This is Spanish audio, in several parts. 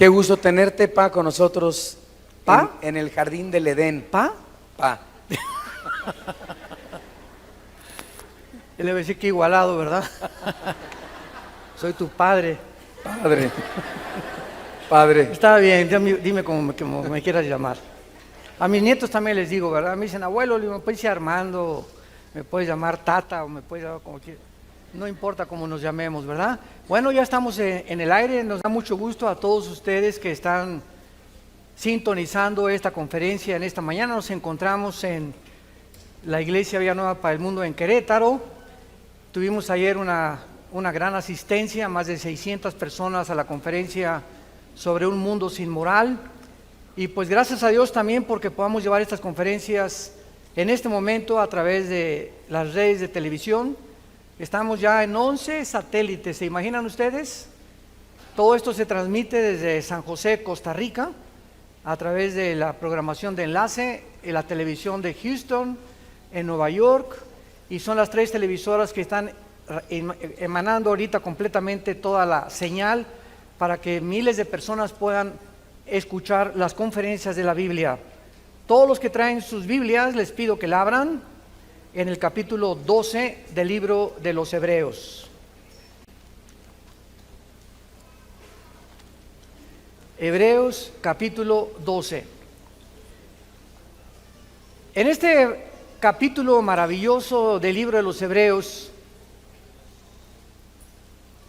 Qué gusto tenerte, Pa, con nosotros ¿Pa? en el jardín del Edén. ¿Pa? Pa. Él le va a decir que igualado, ¿verdad? Soy tu padre. Padre. Padre. Está bien, dime como me quieras llamar. A mis nietos también les digo, ¿verdad? Me dicen, abuelo, me puedes decir Armando, me puedes llamar Tata, o me puedes llamar como quieras. No importa cómo nos llamemos, ¿verdad? Bueno, ya estamos en el aire, nos da mucho gusto a todos ustedes que están sintonizando esta conferencia en esta mañana. Nos encontramos en la Iglesia Villanueva para el Mundo en Querétaro. Tuvimos ayer una gran asistencia, más de 600 personas a la conferencia sobre un mundo sin moral. Y pues gracias a Dios también porque podamos llevar estas conferencias en este momento a través de las redes de televisión. Estamos ya en 11 satélites, ¿se imaginan ustedes? Todo esto se transmite desde San José, Costa Rica, a través de la programación de enlace, en la televisión de Houston, en Nueva York, y son las 3 televisoras que están emanando ahorita completamente toda la señal para que miles de personas puedan escuchar las conferencias de la Biblia. Todos los que traen sus Biblias, les pido que la abran en el capítulo 12 del libro de los Hebreos. Hebreos capítulo 12. En este capítulo maravilloso del libro de los Hebreos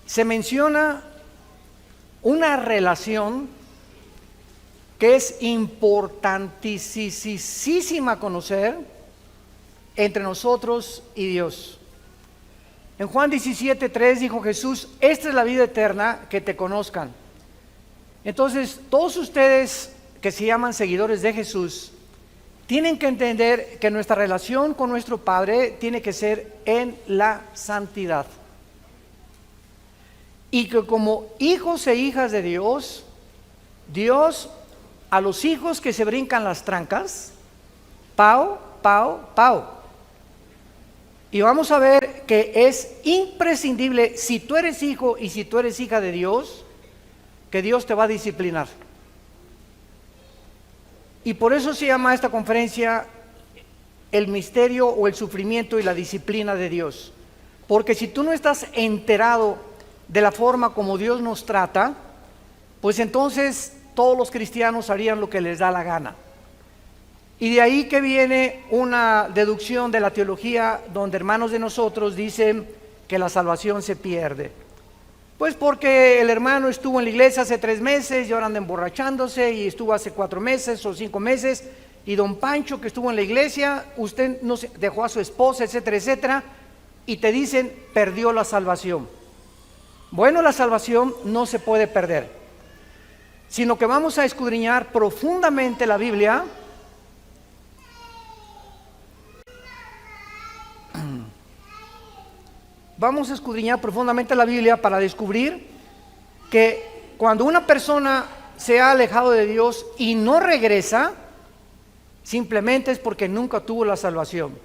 se menciona una relación que es importantísima conocer entre nosotros y Dios. En Juan 17:3 dijo Jesús, esta es la vida eterna, que te conozcan. Entonces, todos ustedes que se llaman seguidores de Jesús, tienen que entender que nuestra relación con nuestro Padre tiene que ser en la santidad. Y que como hijos e hijas de Dios, Dios a los hijos que se brincan las trancas, pau. Y vamos a ver que es imprescindible, si tú eres hijo y si tú eres hija de Dios, que Dios te va a disciplinar. Y por eso se llama esta conferencia el misterio o el sufrimiento y la disciplina de Dios. Porque si tú no estás enterado de la forma como Dios nos trata, pues entonces todos los cristianos harían lo que les da la gana. Y de ahí que viene una deducción de la teología donde hermanos de nosotros dicen que la salvación se pierde. Pues porque el hermano estuvo en la iglesia hace 3 meses y ahora anda emborrachándose, y estuvo hace 4 meses o 5 meses, y don Pancho que estuvo en la iglesia, usted no se, dejó a su esposa, etcétera, etcétera, y te dicen perdió la salvación. Bueno, la salvación no se puede perder, sino que vamos a escudriñar profundamente la Biblia. Vamos a escudriñar profundamente la Biblia para descubrir que cuando una persona se ha alejado de Dios y no regresa, simplemente es porque nunca tuvo la salvación.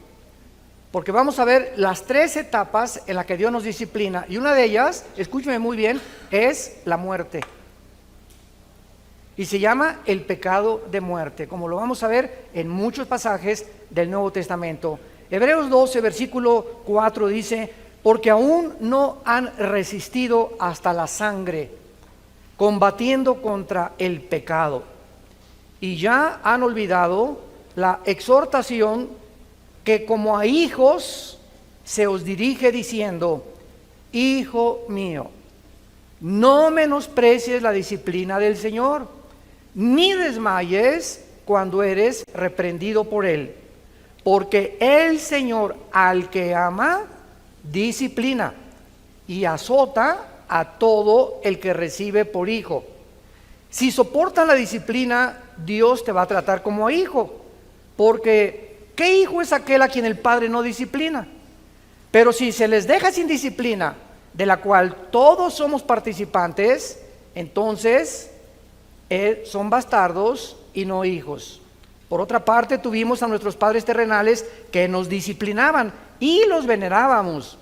Porque vamos a ver las 3 etapas en las que Dios nos disciplina, y una de ellas, escúcheme muy bien, es la muerte. Y se llama el pecado de muerte, como lo vamos a ver en muchos pasajes del Nuevo Testamento. Hebreos 12, versículo 4 dice: porque aún no han resistido hasta la sangre, combatiendo contra el pecado, y ya han olvidado la exhortación que como a hijos se os dirige diciendo: hijo mío, no menosprecies la disciplina del Señor, ni desmayes cuando eres reprendido por Él, porque el Señor al que ama disciplina y azota a todo el que recibe por hijo. Si soportan la disciplina, Dios te va a tratar como a hijo, porque ¿qué hijo es aquel a quien el padre no disciplina? Pero si se les deja sin disciplina, de la cual todos somos participantes, entonces son bastardos y no hijos. Por otra parte, tuvimos a nuestros padres terrenales que nos disciplinaban y los venerábamos.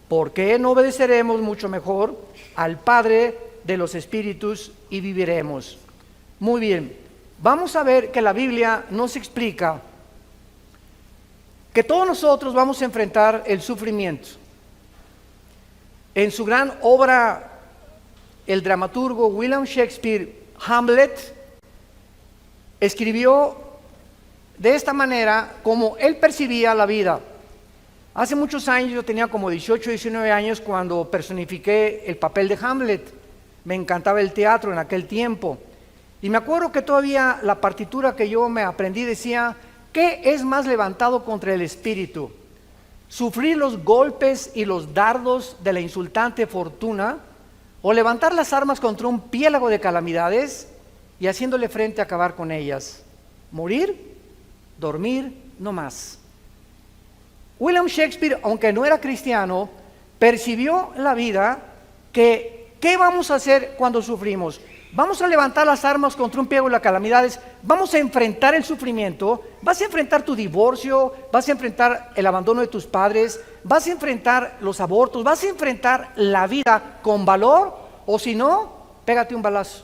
¿Por qué no obedeceremos mucho mejor al Padre de los espíritus y viviremos. Muy bien, vamos a ver que la Biblia nos explica que todos nosotros vamos a enfrentar el sufrimiento. En su gran obra, el dramaturgo William Shakespeare, Hamlet, escribió de esta manera como él percibía la vida. Hace muchos años, yo tenía como 18, 19 años cuando personifiqué el papel de Hamlet. Me encantaba el teatro en aquel tiempo. Y me acuerdo que todavía la partitura que yo me aprendí decía: ¿qué es más levantado contra el espíritu? ¿Sufrir los golpes y los dardos de la insultante fortuna, o levantar las armas contra un piélago de calamidades y haciéndole frente a acabar con ellas? Morir, dormir, no más. William Shakespeare, aunque no era cristiano, percibió la vida que ¿qué vamos a hacer cuando sufrimos? Vamos a levantar las armas contra un piélago de las calamidades, vamos a enfrentar el sufrimiento, vas a enfrentar tu divorcio, vas a enfrentar el abandono de tus padres, vas a enfrentar los abortos, vas a enfrentar la vida con valor, o si no, pégate un balazo.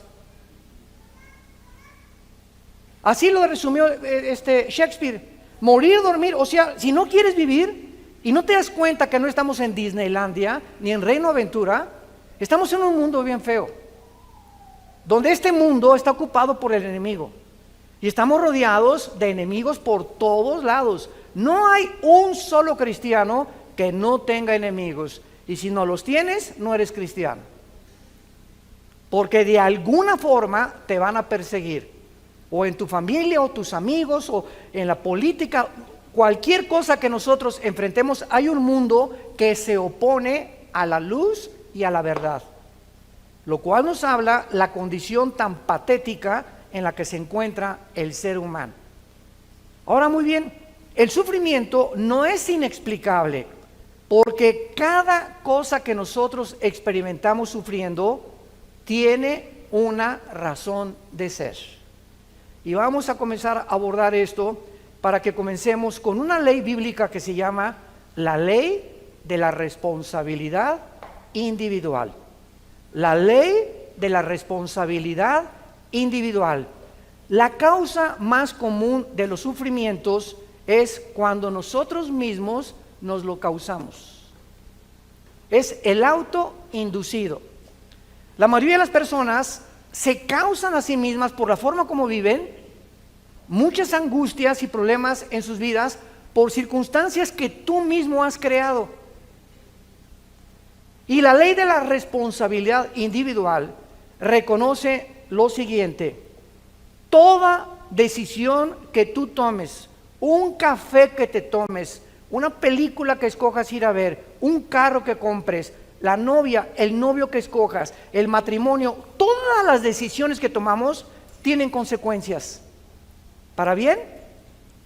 Así lo resumió Shakespeare. Morir, dormir, o sea, si no quieres vivir y no te das cuenta que no estamos en Disneylandia ni en Reino Aventura, estamos en un mundo bien feo, donde este mundo está ocupado por el enemigo y estamos rodeados de enemigos por todos lados. No hay un solo cristiano que no tenga enemigos, y si no los tienes, no eres cristiano, porque de alguna forma te van a perseguir, o en tu familia, o tus amigos, o en la política. Cualquier cosa que nosotros enfrentemos, hay un mundo que se opone a la luz y a la verdad, lo cual nos habla la condición tan patética en la que se encuentra el ser humano. Ahora, muy bien, el sufrimiento no es inexplicable, porque cada cosa que nosotros experimentamos sufriendo tiene una razón de ser. Y vamos a comenzar a abordar esto para que comencemos con una ley bíblica que se llama la ley de la responsabilidad individual. La ley de la responsabilidad individual. La causa más común de los sufrimientos es cuando nosotros mismos nos lo causamos. Es el autoinducido. La mayoría de las personas se causan a sí mismas, por la forma como viven, muchas angustias y problemas en sus vidas por circunstancias que tú mismo has creado. Y la ley de la responsabilidad individual reconoce lo siguiente: toda decisión que tú tomes, un café que te tomes, una película que escojas ir a ver, un carro que compres, la novia, el novio que escojas, el matrimonio, todas las decisiones que tomamos tienen consecuencias, para bien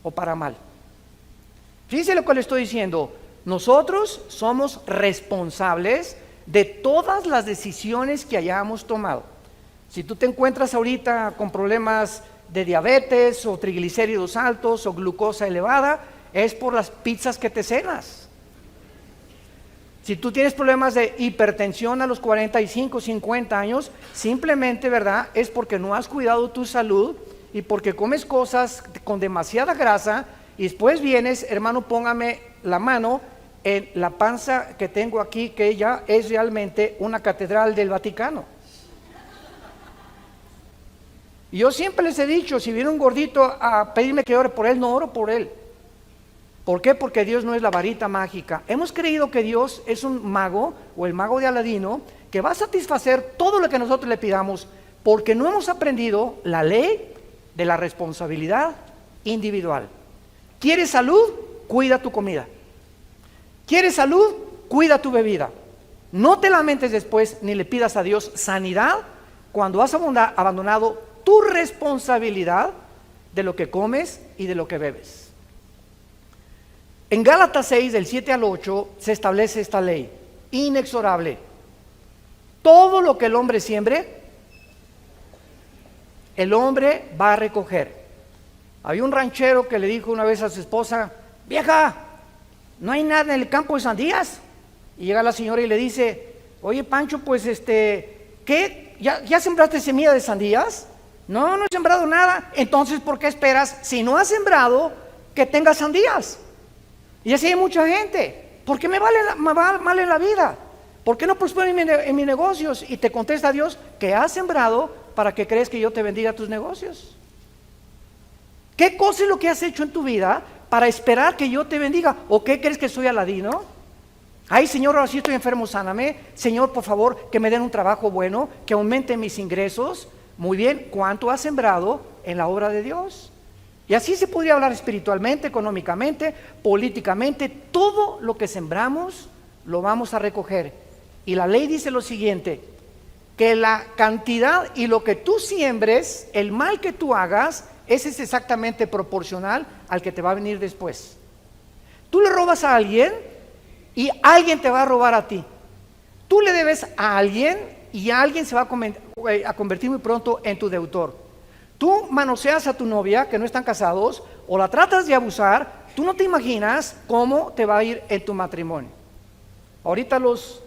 o para mal. Fíjense lo que le estoy diciendo: nosotros somos responsables de todas las decisiones que hayamos tomado. Si tú te encuentras ahorita con problemas de diabetes o triglicéridos altos o glucosa elevada, es por las pizzas que te cenas. Si tú tienes problemas de hipertensión a los 45, 50 años, simplemente, ¿verdad?, es porque no has cuidado tu salud y porque comes cosas con demasiada grasa, y después vienes, hermano, póngame la mano en la panza que tengo aquí, que ella es realmente una catedral del Vaticano. Y yo siempre les he dicho, si viene un gordito a pedirme que ore por él, no oro por él. ¿Por qué? Porque Dios no es la varita mágica. Hemos creído que Dios es un mago, o el mago de Aladino, que va a satisfacer todo lo que nosotros le pidamos, porque no hemos aprendido la ley de la responsabilidad individual. ¿Quieres salud? Cuida tu comida. ¿Quieres salud? Cuida tu bebida. No te lamentes después ni le pidas a Dios sanidad cuando has abandonado tu responsabilidad de lo que comes y de lo que bebes. En Gálatas 6, del 7 al 8, se establece esta ley inexorable: todo lo que el hombre siembre, el hombre va a recoger. Había un ranchero que le dijo una vez a su esposa: vieja, no hay nada en el campo de sandías. Y llega la señora y le dice: oye, Pancho, pues ¿qué ¿qué? ¿Ya sembraste semilla de sandías? No, no he sembrado nada. Entonces, ¿por qué esperas, si no has sembrado, que tengas sandías? Y así hay mucha gente. ¿Por qué me va mal en la vida? ¿Por qué no prospero en mis negocios? Y te contesta Dios que has sembrado para que crees que yo te bendiga tus negocios. ¿Qué cosa es lo que has hecho en tu vida para esperar que yo te bendiga? ¿O qué crees que soy Aladino? Ay, Señor, ahora sí estoy enfermo, sáname. Señor, por favor, que me den un trabajo bueno, que aumente mis ingresos. Muy bien, ¿cuánto has sembrado en la obra de Dios? Y así se podría hablar espiritualmente, económicamente, políticamente. Todo lo que sembramos lo vamos a recoger. Y la ley dice lo siguiente, que la cantidad y lo que tú siembres, el mal que tú hagas, ese es exactamente proporcional al que te va a venir después. Tú le robas a alguien y alguien te va a robar a ti. Tú le debes a alguien y alguien se va a convertir muy pronto en tu deudor. Tú manoseas a tu novia, que no están casados, o la tratas de abusar, tú no te imaginas cómo te va a ir en tu matrimonio. Ahorita los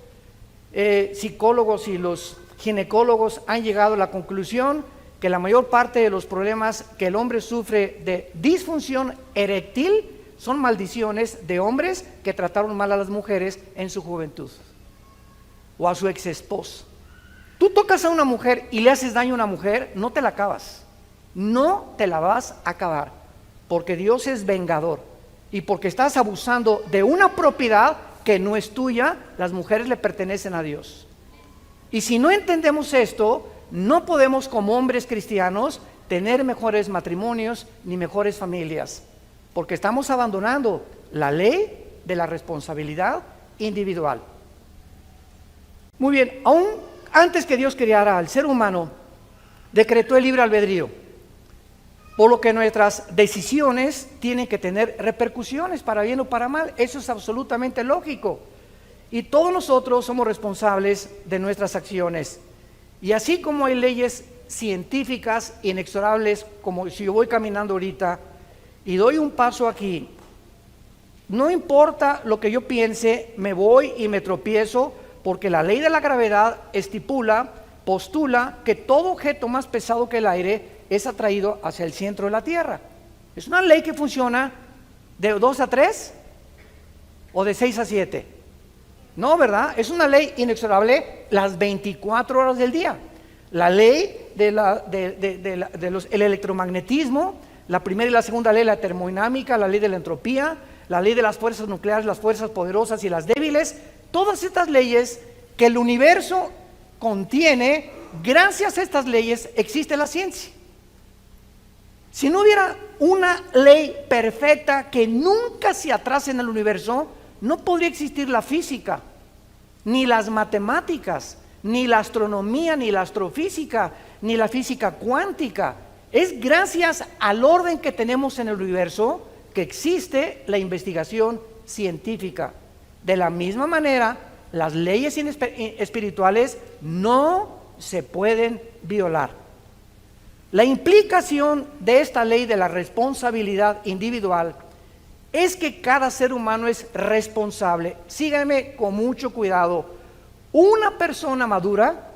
psicólogos y los ginecólogos han llegado a la conclusión que la mayor parte de los problemas que el hombre sufre de disfunción eréctil son maldiciones de hombres que trataron mal a las mujeres en su juventud o a su ex esposa. Tú tocas a una mujer y le haces daño a una mujer, no te la acabas, no te la vas a acabar, porque Dios es vengador y porque estás abusando de una propiedad que no es tuya. Las mujeres le pertenecen a Dios. Y si no entendemos esto, no podemos como hombres cristianos tener mejores matrimonios ni mejores familias, porque estamos abandonando la ley de la responsabilidad individual. Muy bien, aún antes que Dios creara al ser humano, decretó el libre albedrío, por lo que nuestras decisiones tienen que tener repercusiones para bien o para mal. Eso es absolutamente lógico. Y todos nosotros somos responsables de nuestras acciones. Y así como hay leyes científicas inexorables, como si yo voy caminando ahorita y doy un paso aquí, no importa lo que yo piense, me voy y me tropiezo, porque la ley de la gravedad postula que todo objeto más pesado que el aire es atraído hacia el centro de la Tierra. Es una ley que funciona de 2 a 3 o de 6 a 7. No, ¿verdad? Es una ley inexorable las 24 horas del día. La ley del electromagnetismo, la primera y la segunda ley, la termodinámica, la ley de la entropía, la ley de las fuerzas nucleares, las fuerzas poderosas y las débiles, todas estas leyes que el universo contiene, gracias a estas leyes existe la ciencia. Si no hubiera una ley perfecta que nunca se atrase en el universo, no podría existir la física, ni las matemáticas, ni la astronomía, ni la astrofísica, ni la física cuántica. Es gracias al orden que tenemos en el universo que existe la investigación científica. De la misma manera, las leyes espirituales no se pueden violar. La implicación de esta ley de la responsabilidad individual es que cada ser humano es responsable. Síganme con mucho cuidado. Una persona madura,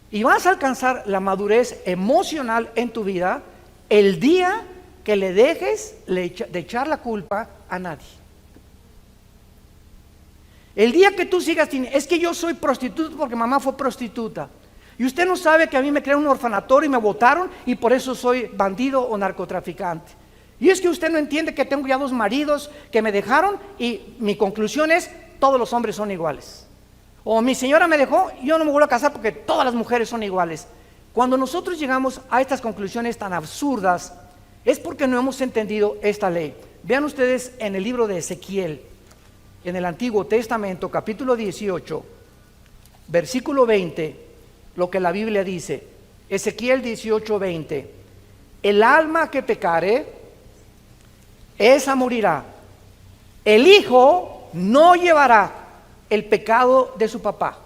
y vas a alcanzar la madurez emocional en tu vida el día que le dejes de echar la culpa a nadie. El día que tú sigas, es que yo soy prostituta porque mamá fue prostituta. Y usted no sabe que a mí me crearon un orfanatorio y me botaron y por eso soy bandido o narcotraficante. Y es que usted no entiende que tengo ya 2 maridos que me dejaron y mi conclusión es, todos los hombres son iguales. O mi señora me dejó, yo no me vuelvo a casar porque todas las mujeres son iguales. Cuando nosotros llegamos a estas conclusiones tan absurdas, es porque no hemos entendido esta ley. Vean ustedes en el libro de Ezequiel, en el Antiguo Testamento, capítulo 18, versículo 20, lo que la Biblia dice. Ezequiel 18, 20. El alma que pecare, esa morirá. El hijo no llevará el pecado de su papá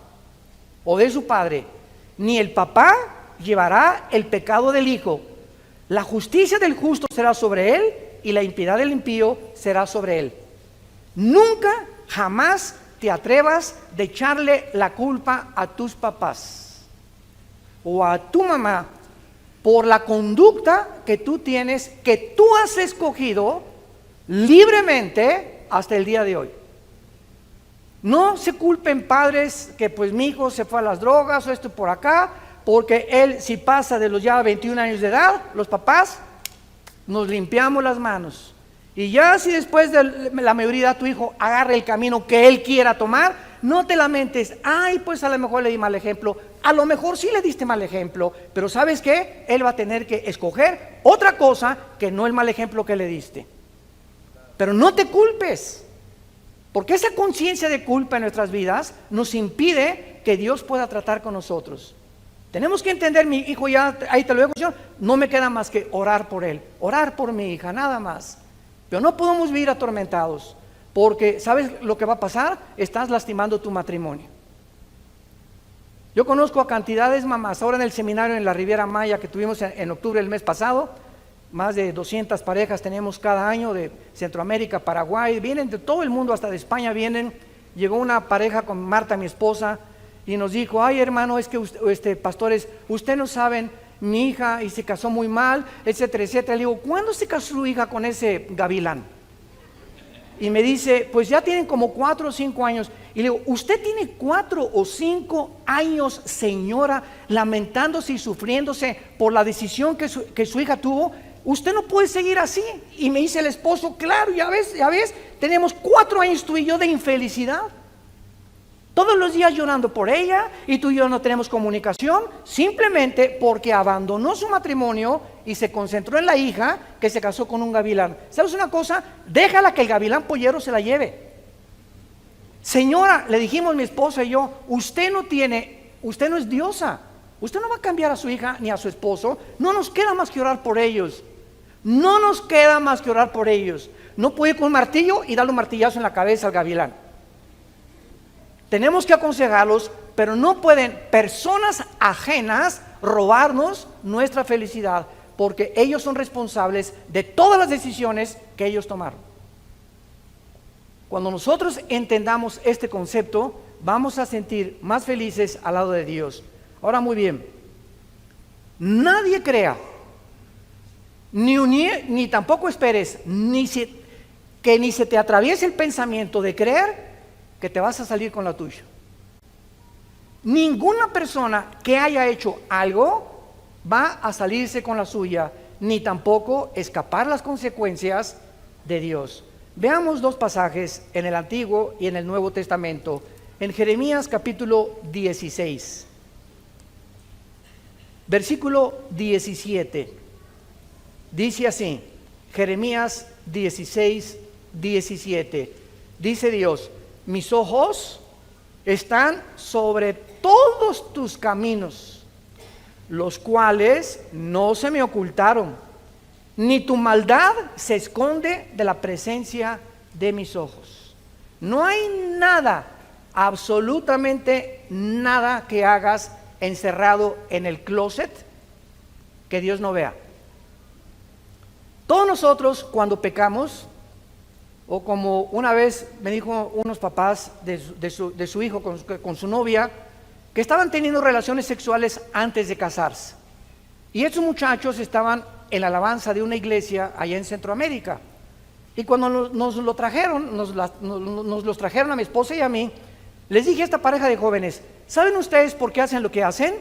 o de su padre, ni el papá llevará el pecado del hijo. La justicia del justo será sobre él y la impiedad del impío será sobre él. Nunca, jamás te atrevas de echarle la culpa a tus papás o a tu mamá por la conducta que tú tienes, que tú has escogido libremente hasta el día de hoy. No se culpen padres que pues mi hijo se fue a las drogas o esto por acá, porque él si pasa de los ya 21 años de edad, los papás nos limpiamos las manos. Y ya si después de la mayoría tu hijo agarra el camino que él quiera tomar, no te lamentes, ay pues a lo mejor le di mal ejemplo, a lo mejor sí le diste mal ejemplo, pero ¿sabes qué? Él va a tener que escoger otra cosa que no el mal ejemplo que le diste. Pero no te culpes, porque esa conciencia de culpa en nuestras vidas nos impide que Dios pueda tratar con nosotros. Tenemos que entender, mi hijo ya, ahí te lo dejo, Señor, no me queda más que orar por él, orar por mi hija, nada más. Pero no podemos vivir atormentados, porque ¿sabes lo que va a pasar? Estás lastimando tu matrimonio. Yo conozco a cantidades mamás, ahora en el seminario en la Riviera Maya que tuvimos en octubre del mes pasado, más de 200 parejas tenemos cada año de Centroamérica, Paraguay, vienen de todo el mundo, hasta de España vienen. Llegó una pareja con Marta, mi esposa, y nos dijo, ay hermano, es que pastores, ustedes no saben, mi hija y se casó muy mal, etcétera, etcétera. Le digo, ¿cuándo se casó su hija con ese gavilán? Y me dice, pues ya tienen como 4 o 5 años. Y le digo, ¿usted tiene 4 o 5 años, señora, lamentándose y sufriéndose por la decisión que su hija tuvo? Usted no puede seguir así. Y me dice el esposo, claro, ya ves, tenemos 4 años tú y yo de infelicidad. Todos los días llorando por ella, y tú y yo no tenemos comunicación, simplemente porque abandonó su matrimonio y se concentró en la hija que se casó con un gavilán. ¿Sabes una cosa? Déjala que el gavilán pollero se la lleve. Señora, le dijimos mi esposa y yo, usted no es diosa, usted no va a cambiar a su hija ni a su esposo, no nos queda más que orar por ellos. No nos queda más que orar por ellos. No puede ir con un martillo y darle un martillazo en la cabeza al gavilán. Tenemos que aconsejarlos, pero no pueden personas ajenas robarnos nuestra felicidad, porque ellos son responsables de todas las decisiones que ellos tomaron. Cuando nosotros entendamos este concepto, vamos a sentir más felices al lado de Dios. Ahora muy bien, nadie crea, ni tampoco esperes, que ni se te atraviese el pensamiento de creer que te vas a salir con la tuya. Ninguna persona que haya hecho algo va a salirse con la suya, ni tampoco escapar las consecuencias de Dios. Veamos 2 pasajes en el Antiguo y en el Nuevo Testamento. En Jeremías capítulo 16, versículo 17, dice así, Jeremías 16, 17, dice Dios, mis ojos están sobre todos tus caminos, los cuales no se me ocultaron, ni tu maldad se esconde de la presencia de mis ojos. No hay nada, absolutamente nada que hagas encerrado en el closet que Dios no vea. Todos nosotros cuando pecamos, o como una vez me dijo unos papás de su hijo con su novia, que estaban teniendo relaciones sexuales antes de casarse. Y estos muchachos estaban en la alabanza de una iglesia allá en Centroamérica. Y cuando nos los trajeron a mi esposa y a mí, les dije a esta pareja de jóvenes, ¿saben ustedes por qué hacen lo que hacen?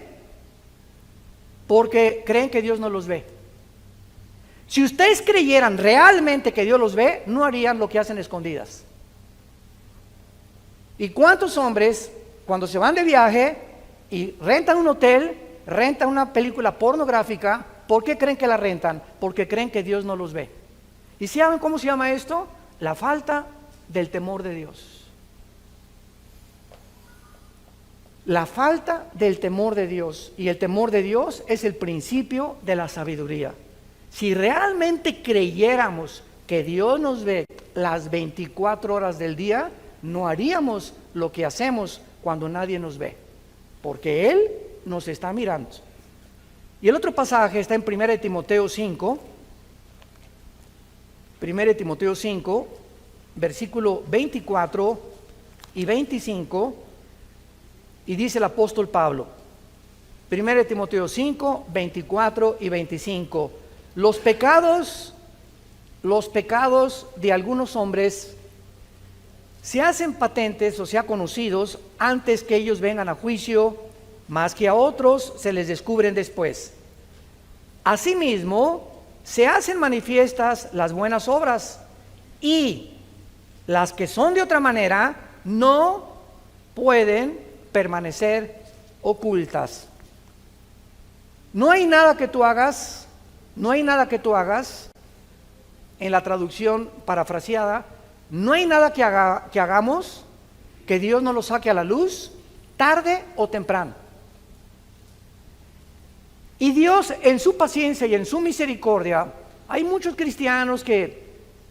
Porque creen que Dios no los ve. Si ustedes creyeran realmente que Dios los ve, no harían lo que hacen escondidas. ¿Y cuántos hombres, cuando se van de viaje y rentan un hotel, rentan una película pornográfica, por qué creen que la rentan? Porque creen que Dios no los ve. ¿Y saben cómo se llama esto? La falta del temor de Dios. La falta del temor de Dios. Y el temor de Dios es el principio de la sabiduría. Si realmente creyéramos que Dios nos ve las 24 horas del día, no haríamos lo que hacemos cuando nadie nos ve, porque Él nos está mirando. Y el otro pasaje está en 1 Timoteo 5, 1 Timoteo 5, versículo 24 y 25, y dice el apóstol Pablo, 1 Timoteo 5, 24 y 25, los pecados de algunos hombres se hacen patentes, o sea, conocidos, antes que ellos vengan a juicio, más que a otros se les descubren después. Asimismo, se hacen manifiestas las buenas obras, y las que son de otra manera no pueden permanecer ocultas. No hay nada que tú hagas, en la traducción parafraseada, no hay nada que hagamos que Dios no lo saque a la luz, tarde o temprano. Y Dios, en su paciencia y en su misericordia, hay muchos cristianos que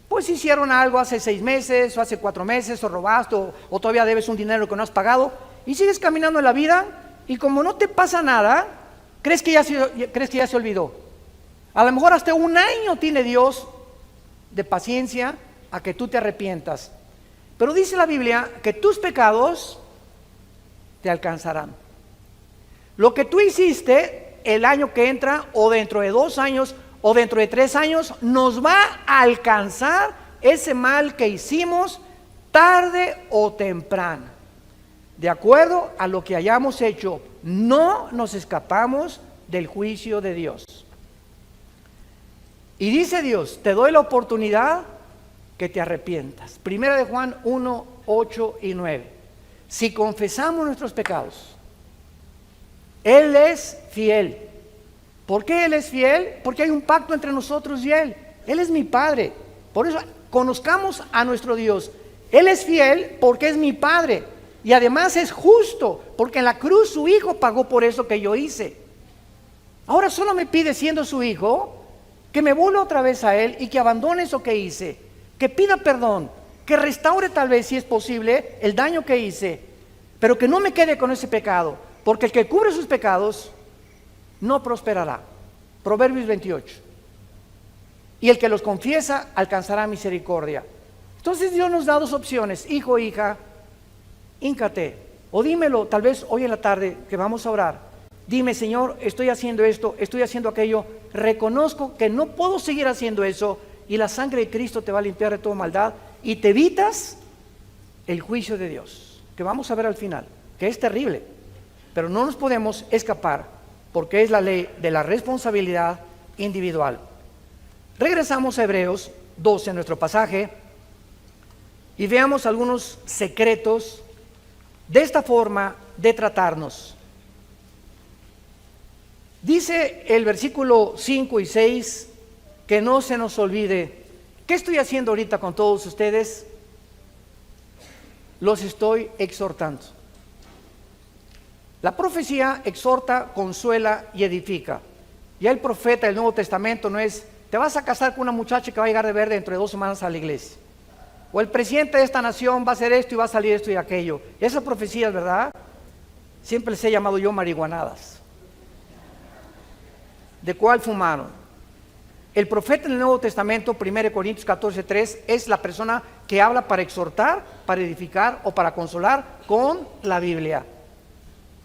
pues hicieron algo hace 6 meses o hace 4 meses, o robaste, o todavía debes un dinero que no has pagado, y sigues caminando en la vida, y como no te pasa nada, crees que ya se olvidó. A lo mejor hasta 1 año tiene Dios de paciencia a que tú te arrepientas. Pero dice la Biblia que tus pecados te alcanzarán. Lo que tú hiciste el año que entra, o dentro de 2 años, o dentro de 3 años, nos va a alcanzar ese mal que hicimos tarde o temprano. De acuerdo a lo que hayamos hecho, no nos escapamos del juicio de Dios. Y dice Dios, te doy la oportunidad que te arrepientas. Primera de Juan 1, 8 y 9. Si confesamos nuestros pecados, Él es fiel. ¿Por qué Él es fiel? Porque hay un pacto entre nosotros y Él. Él es mi Padre. Por eso conozcamos a nuestro Dios. Él es fiel porque es mi Padre. Y además es justo, porque en la cruz su Hijo pagó por eso que yo hice. Ahora solo me pide, siendo su Hijo, que me vuelva otra vez a Él y que abandone eso que hice, que pida perdón, que restaure tal vez, si es posible, el daño que hice, pero que no me quede con ese pecado, porque el que cubre sus pecados no prosperará. Proverbios 28. Y el que los confiesa alcanzará misericordia. Entonces Dios nos da 2 opciones: hijo, hija, híncate, o dímelo tal vez hoy en la tarde que vamos a orar. Dime, Señor, estoy haciendo esto, estoy haciendo aquello, reconozco que no puedo seguir haciendo eso, y la sangre de Cristo te va a limpiar de toda maldad y te evitas el juicio de Dios, que vamos a ver al final, que es terrible, pero no nos podemos escapar porque es la ley de la responsabilidad individual. Regresamos a Hebreos 12, nuestro pasaje, y veamos algunos secretos de esta forma de tratarnos. Dice el versículo 5 y 6, que no se nos olvide. ¿Qué estoy haciendo ahorita con todos ustedes? Los estoy exhortando. La profecía exhorta, consuela y edifica. Ya el profeta del Nuevo Testamento no es: te vas a casar con una muchacha que va a llegar de verde dentro de 2 semanas a la iglesia, o el presidente de esta nación va a hacer esto y va a salir esto y aquello. Esas profecías, ¿verdad? Siempre les he llamado yo marihuanadas. ¿De cuál fumaron? El profeta en el Nuevo Testamento, 1 Corintios 14:3, es la persona que habla para exhortar, para edificar o para consolar con la Biblia.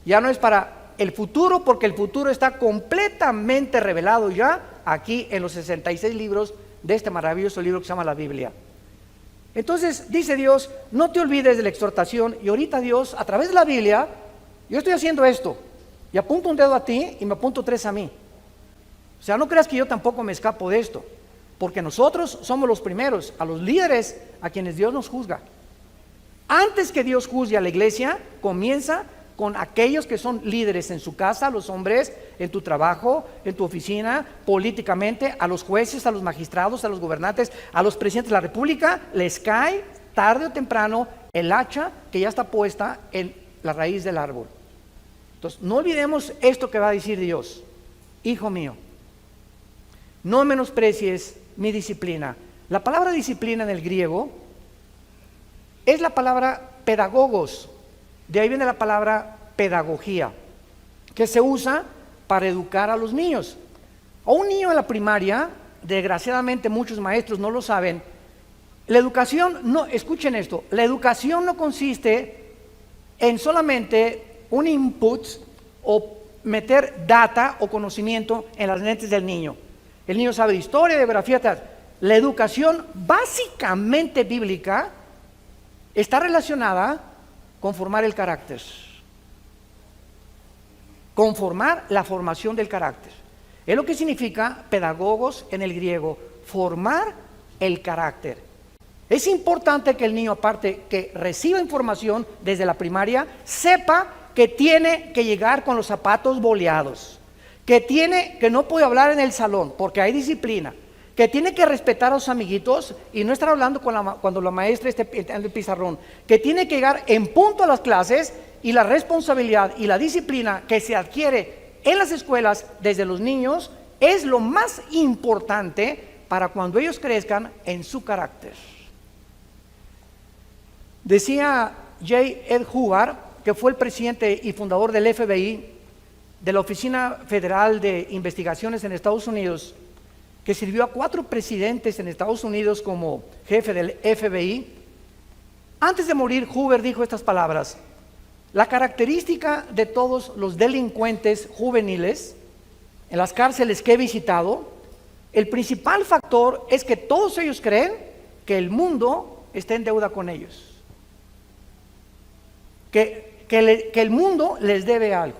Ya no es para el futuro, porque el futuro está completamente revelado ya aquí en los 66 libros de este maravilloso libro que se llama la Biblia. Entonces dice Dios: no te olvides de la exhortación. Y ahorita Dios, a través de la Biblia, yo estoy haciendo esto, y apunto un dedo a ti y me apunto 3 a mí. O sea, no creas que yo tampoco me escapo de esto, porque nosotros somos los primeros, a los líderes, a quienes Dios nos juzga. Antes que Dios juzgue a la iglesia, comienza con aquellos que son líderes en su casa, los hombres, en tu trabajo, en tu oficina, políticamente, a los jueces, a los magistrados, a los gobernantes, a los presidentes de la república. Les cae tarde o temprano el hacha que ya está puesta en la raíz del árbol. Entonces, no olvidemos esto que va a decir Dios: hijo mío, no menosprecies mi disciplina. La palabra disciplina en el griego es la palabra pedagogos. De ahí viene la palabra pedagogía, que se usa para educar a los niños. A un niño en la primaria, desgraciadamente muchos maestros no lo saben, La educación, no, escuchen esto, la educación no consiste en solamente un input o meter data o conocimiento en las mentes del niño. El niño sabe de historia, de geografía, tal. La educación básicamente bíblica está relacionada con formar el carácter, conformar la formación del carácter. Es lo que significa pedagogos en el griego, formar el carácter. Es importante que el niño, aparte que reciba información desde la primaria, sepa que tiene que llegar con los zapatos boleados, que no puede hablar en el salón porque hay disciplina, que tiene que respetar a sus amiguitos y no estar hablando cuando la maestra esté en el pizarrón, que tiene que llegar en punto a las clases, y la responsabilidad y la disciplina que se adquiere en las escuelas desde los niños es lo más importante para cuando ellos crezcan en su carácter. Decía J. Ed Hubbard, que fue el presidente y fundador del FBI, de la Oficina Federal de Investigaciones en Estados Unidos, que sirvió a 4 presidentes en Estados Unidos como jefe del FBI. Antes de morir, Hubbard dijo estas palabras: la característica de todos los delincuentes juveniles en las cárceles que he visitado, el principal factor es que todos ellos creen que el mundo está en deuda con ellos, que el mundo les debe algo.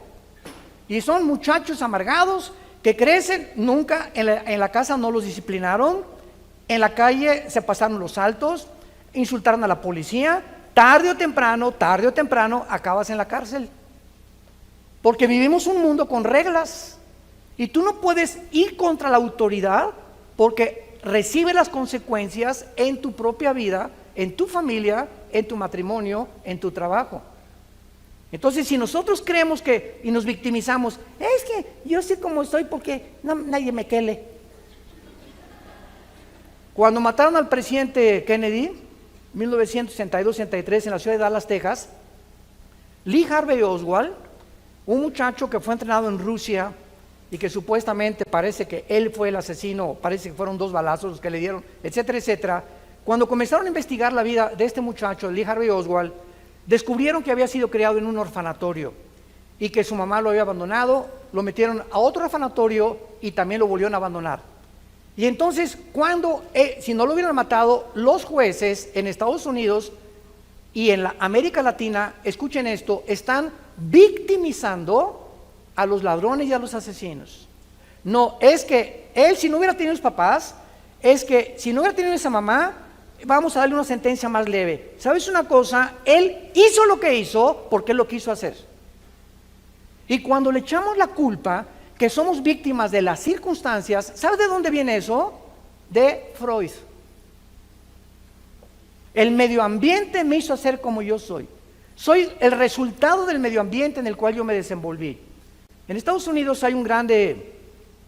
Y son muchachos amargados que crecen, nunca en la casa no los disciplinaron, en la calle se pasaron los altos, insultaron a la policía, tarde o temprano acabas en la cárcel. Porque vivimos un mundo con reglas y tú no puedes ir contra la autoridad porque recibe las consecuencias en tu propia vida, en tu familia, en tu matrimonio, en tu trabajo. Entonces, si nosotros creemos y nos victimizamos, es que yo sé cómo soy porque nadie me quele. Cuando mataron al presidente Kennedy, 1962-63, en la ciudad de Dallas, Texas, Lee Harvey Oswald, un muchacho que fue entrenado en Rusia y que supuestamente parece que él fue el asesino, parece que fueron 2 balazos los que le dieron, etcétera, etcétera. Cuando comenzaron a investigar la vida de este muchacho, Lee Harvey Oswald, descubrieron que había sido criado en un orfanatorio y que su mamá lo había abandonado, lo metieron a otro orfanatorio y también lo volvieron a abandonar. Y entonces, si no lo hubieran matado, los jueces en Estados Unidos y en la América Latina, escuchen esto, están victimizando a los ladrones y a los asesinos. No, es que él, si no hubiera tenido sus papás, es que si no hubiera tenido esa mamá, vamos a darle una sentencia más leve. ¿Sabes una cosa? Él hizo lo que hizo porque él lo quiso hacer. Y cuando le echamos la culpa que somos víctimas de las circunstancias, ¿sabes de dónde viene eso? De Freud. El medio ambiente me hizo ser como yo soy. Soy el resultado del medio ambiente en el cual yo me desenvolví. En Estados Unidos hay un grande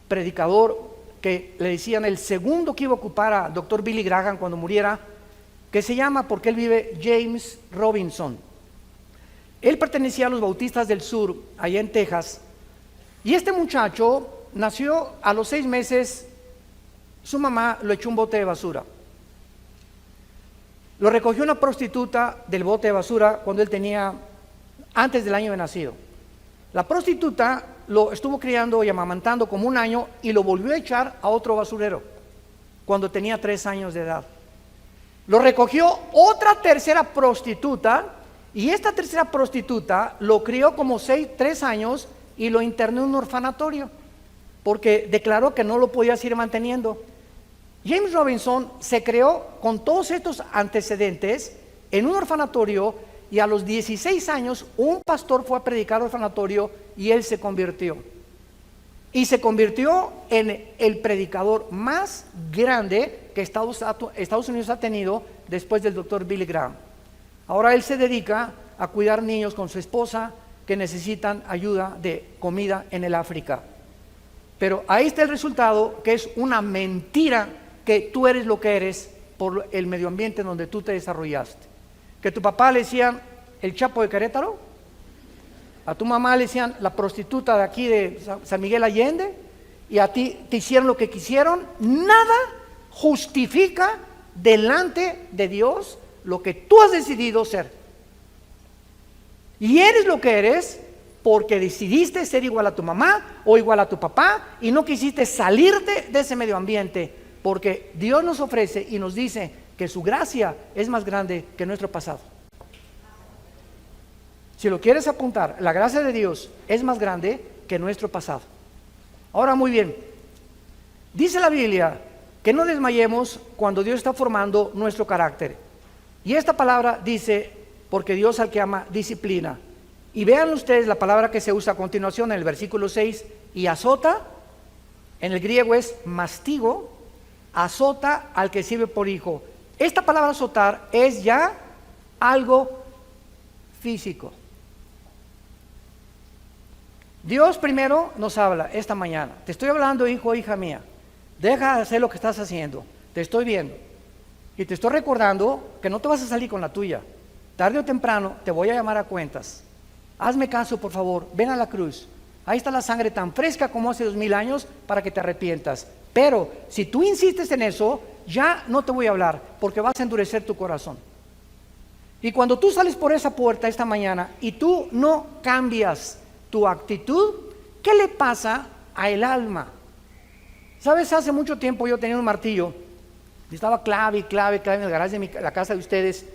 predicador que le decían el segundo que iba a ocupar a Dr. Billy Graham cuando muriera, que se llama, porque él vive, James Robinson. Él pertenecía a los Bautistas del Sur, allá en Texas, y este muchacho nació a los 6 meses, su mamá lo echó un bote de basura. Lo recogió una prostituta del bote de basura cuando él tenía, antes del año de nacido. La prostituta lo estuvo criando y amamantando como 1 año y lo volvió a echar a otro basurero cuando tenía 3 años de edad. Lo recogió otra tercera prostituta y esta tercera prostituta lo crió como 3 años y lo internó en un orfanatorio porque declaró que no lo podía seguir manteniendo. James Robinson se creó con todos estos antecedentes en un orfanatorio y a los 16 años un pastor fue a predicar al orfanatorio y él se convirtió. Y se convirtió en el predicador más grande que Estados Unidos ha tenido después del Dr. Billy Graham. Ahora él se dedica a cuidar niños con su esposa que necesitan ayuda de comida en el África. Pero ahí está el resultado, que es una mentira que tú eres lo que eres por el medio ambiente en donde tú te desarrollaste. Que tu papá le decían el Chapo de Querétaro, a tu mamá le decían la prostituta de aquí de San Miguel Allende, y a ti te hicieron lo que quisieron. Nada justifica delante de Dios lo que tú has decidido ser. Y eres lo que eres porque decidiste ser igual a tu mamá o igual a tu papá y no quisiste salirte de ese medio ambiente, porque Dios nos ofrece y nos dice que su gracia es más grande que nuestro pasado. Si lo quieres apuntar, la gracia de Dios es más grande que nuestro pasado. Ahora, muy bien, dice la Biblia que no desmayemos cuando Dios está formando nuestro carácter. Y esta palabra dice, porque Dios al que ama disciplina. Y vean ustedes la palabra que se usa a continuación en el versículo 6, y azota, en el griego es mastigo, azota al que sirve por hijo. Esta palabra azotar es ya algo físico. Dios primero nos habla esta mañana. Te estoy hablando, hijo o hija mía. Deja de hacer lo que estás haciendo. Te estoy viendo. Y te estoy recordando que no te vas a salir con la tuya. Tarde o temprano te voy a llamar a cuentas. Hazme caso, por favor. Ven a la cruz. Ahí está la sangre tan fresca como hace 2000 años para que te arrepientas. Pero si tú insistes en eso, ya no te voy a hablar porque vas a endurecer tu corazón. Y cuando tú sales por esa puerta esta mañana y tú no cambias tu actitud, ¿qué le pasa a el alma? ¿Sabes? Hace mucho tiempo yo tenía un martillo y estaba clave en el garaje de la casa de ustedes,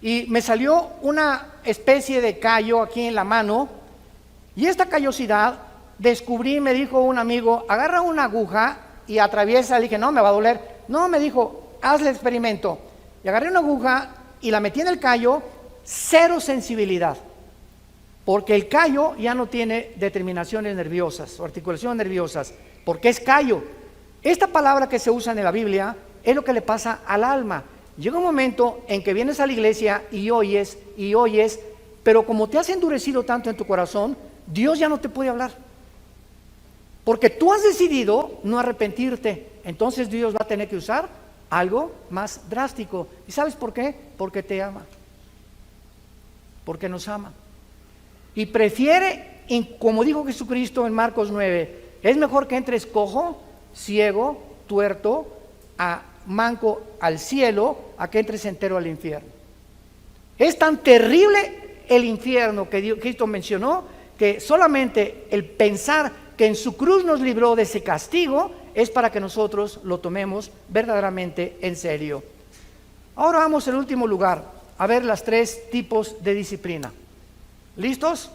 y me salió una especie de callo aquí en la mano, y esta callosidad descubrí, me dijo un amigo, agarra una aguja y atraviesa. Le dije, no, me va a doler. No, me dijo, haz el experimento. Y agarré una aguja y la metí en el callo, cero sensibilidad, porque el callo ya no tiene determinaciones nerviosas o articulaciones nerviosas, porque es callo. Esta palabra que se usa en la Biblia es lo que le pasa al alma. Llega un momento en que vienes a la iglesia y oyes, pero como te has endurecido tanto en tu corazón, Dios ya no te puede hablar, porque tú has decidido no arrepentirte. Entonces Dios va a tener que usar algo más drástico. ¿Y sabes por qué? Porque te ama, porque nos ama. Y prefiere, como dijo Jesucristo en Marcos 9, es mejor que entres cojo, ciego, tuerto, manco al cielo, a que entres entero al infierno. Es tan terrible el infierno que Cristo mencionó, que solamente el pensar que en su cruz nos libró de ese castigo es para que nosotros lo tomemos verdaderamente en serio. Ahora vamos en último lugar a ver las 3 tipos de disciplina. ¿Listos?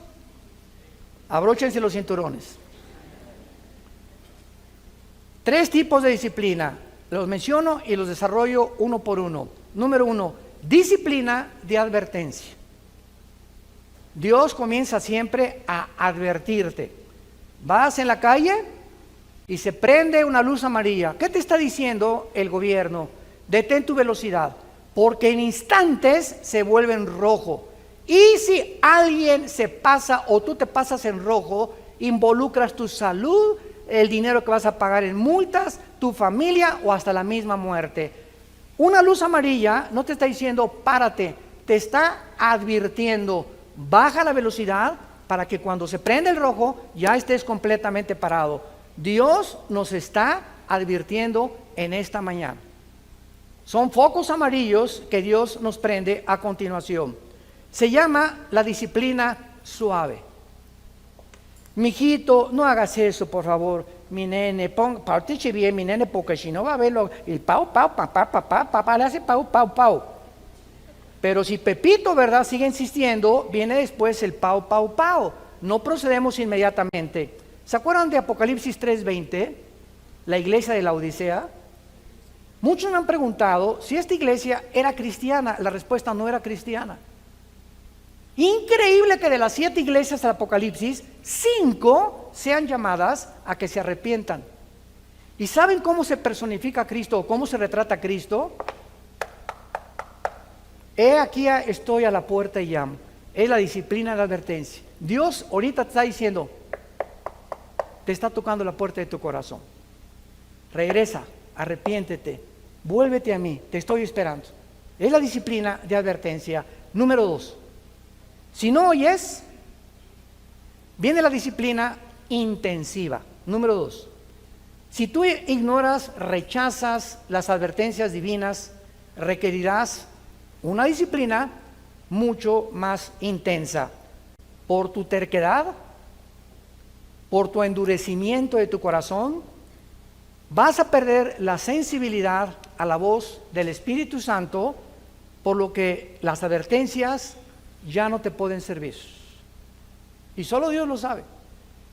Abróchense los cinturones. 3 tipos de disciplina. Los menciono y los desarrollo uno por uno. Número 1, disciplina de advertencia. Dios comienza siempre a advertirte. Vas en la calle y se prende una luz amarilla. ¿Qué te está diciendo el gobierno? Detén tu velocidad, porque en instantes se vuelve en rojo. Y si alguien se pasa o tú te pasas en rojo, involucras tu salud, el dinero que vas a pagar en multas, tu familia o hasta la misma muerte. Una luz amarilla no te está diciendo párate, te está advirtiendo, baja la velocidad para que cuando se prende el rojo ya estés completamente parado. Dios nos está advirtiendo en esta mañana. Son focos amarillos que Dios nos prende a continuación. Se llama la disciplina suave. Mijito, no hagas eso, por favor. Mi nene, pórtese bien, mi nene, porque si no va a verlo. El pau, papá le hace pau. Pero si Pepito, ¿verdad?, sigue insistiendo, viene después el pau. No procedemos inmediatamente. ¿Se acuerdan de Apocalipsis 3:20? La iglesia de la Odisea. Muchos me han preguntado si esta iglesia era cristiana. La respuesta: no era cristiana. Increíble que de las 7 iglesias del Apocalipsis, 5 sean llamadas a que se arrepientan. ¿Y saben cómo se personifica a Cristo o cómo se retrata a Cristo? He aquí estoy a la puerta y llamo. Es la disciplina de la advertencia. Dios ahorita te está diciendo, te está tocando la puerta de tu corazón. Regresa, arrepiéntete, vuélvete a mí, te estoy esperando. Es la disciplina de advertencia. Número 2. Si no oyes, viene la disciplina intensiva. Número 2. Si tú ignoras, rechazas las advertencias divinas, requerirás una disciplina mucho más intensa por tu terquedad, por tu endurecimiento de tu corazón. Vas a perder la sensibilidad a la voz del Espíritu Santo, por lo que las advertencias ya no te pueden servir. Y solo Dios lo sabe.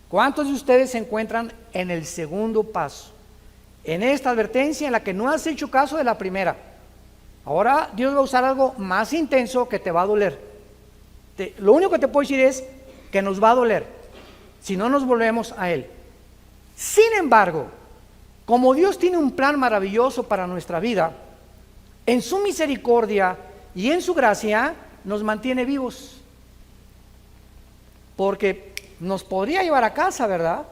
¿Cuántos de ustedes se encuentran en el segundo paso? En esta advertencia en la que no has hecho caso de la primera. Ahora Dios va a usar algo más intenso que te va a doler. Lo único que te puedo decir es que nos va a doler si no nos volvemos a Él. Sin embargo, como Dios tiene un plan maravilloso para nuestra vida, en su misericordia y en su gracia nos mantiene vivos. Porque nos podría llevar a casa, ¿verdad?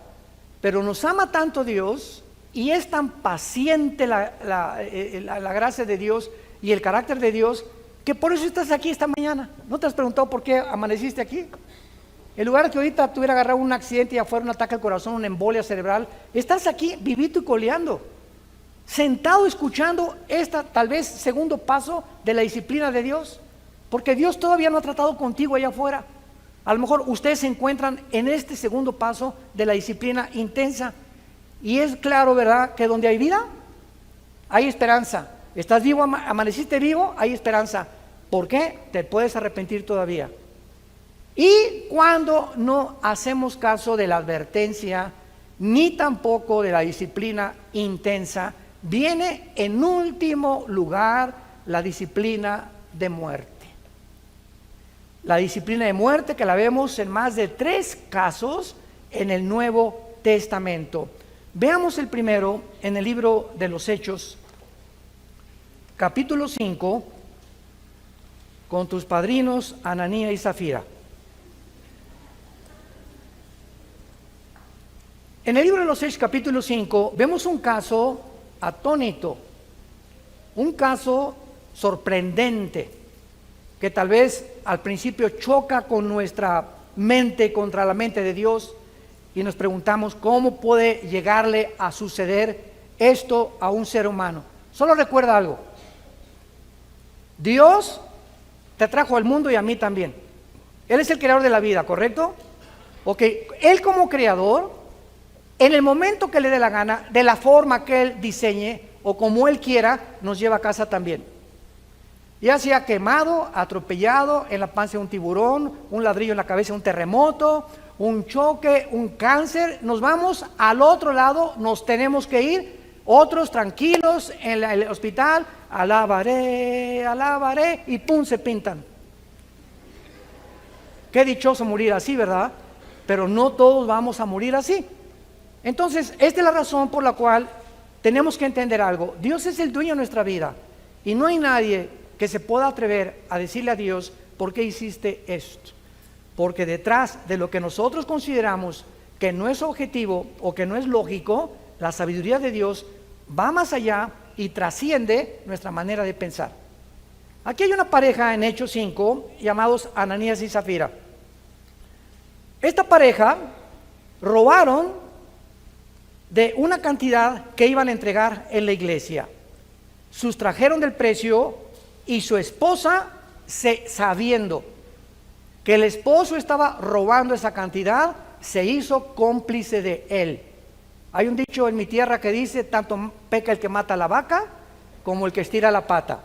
Pero nos ama tanto Dios y es tan paciente la gracia de Dios y el carácter de Dios, que por eso estás aquí esta mañana. ¿No te has preguntado por qué amaneciste aquí? En lugar de que ahorita te hubiera agarrado un accidente y afuera un ataque al corazón, una embolia cerebral, estás aquí vivito y coleando, sentado escuchando tal vez segundo paso de la disciplina de Dios, porque Dios todavía no ha tratado contigo allá afuera. A lo mejor ustedes se encuentran en este segundo paso de la disciplina intensa, y es claro, ¿verdad?, que donde hay vida, hay esperanza. Estás vivo, amaneciste vivo, hay esperanza. ¿Por qué? Te puedes arrepentir todavía. Y cuando no hacemos caso de la advertencia, ni tampoco de la disciplina intensa, viene en último lugar la disciplina de muerte. La disciplina de muerte que la vemos en más de 3 casos en el Nuevo Testamento. Veamos el primero en el libro de los Hechos, capítulo 5, con tus padrinos Ananías y Zafira. En el libro de los Hechos, capítulo 5, vemos un caso atónito, un caso sorprendente, que tal vez al principio choca con nuestra mente contra la mente de Dios, y nos preguntamos cómo puede llegarle a suceder esto a un ser humano. Solo recuerda algo: Dios te trajo al mundo y a mí también. Él es el creador de la vida, ¿correcto? Ok, Él como creador, en el momento que le dé la gana, de la forma que Él diseñe o como Él quiera, nos lleva a casa también. Ya sea quemado, atropellado, en la panza de un tiburón, un ladrillo en la cabeza de un terremoto, un choque, un cáncer, nos vamos al otro lado, nos tenemos que ir. Otros tranquilos en el hospital, alabaré, y pum, se pintan. Qué dichoso morir así, ¿verdad? Pero no todos vamos a morir así. Entonces, esta es la razón por la cual tenemos que entender algo. Dios es el dueño de nuestra vida y no hay nadie que se pueda atrever a decirle a Dios: ¿por qué hiciste esto? Porque detrás de lo que nosotros consideramos que no es objetivo o que no es lógico, la sabiduría de Dios va más allá y trasciende nuestra manera de pensar. Aquí hay una pareja en Hechos 5 llamados Ananías y Zafira. Esta pareja robaron de una cantidad que iban a entregar en la iglesia. Sustrajeron del precio y su esposa, sabiendo que el esposo estaba robando esa cantidad, se hizo cómplice de él. Hay un dicho en mi tierra que dice: tanto peca el que mata a la vaca como el que estira la pata.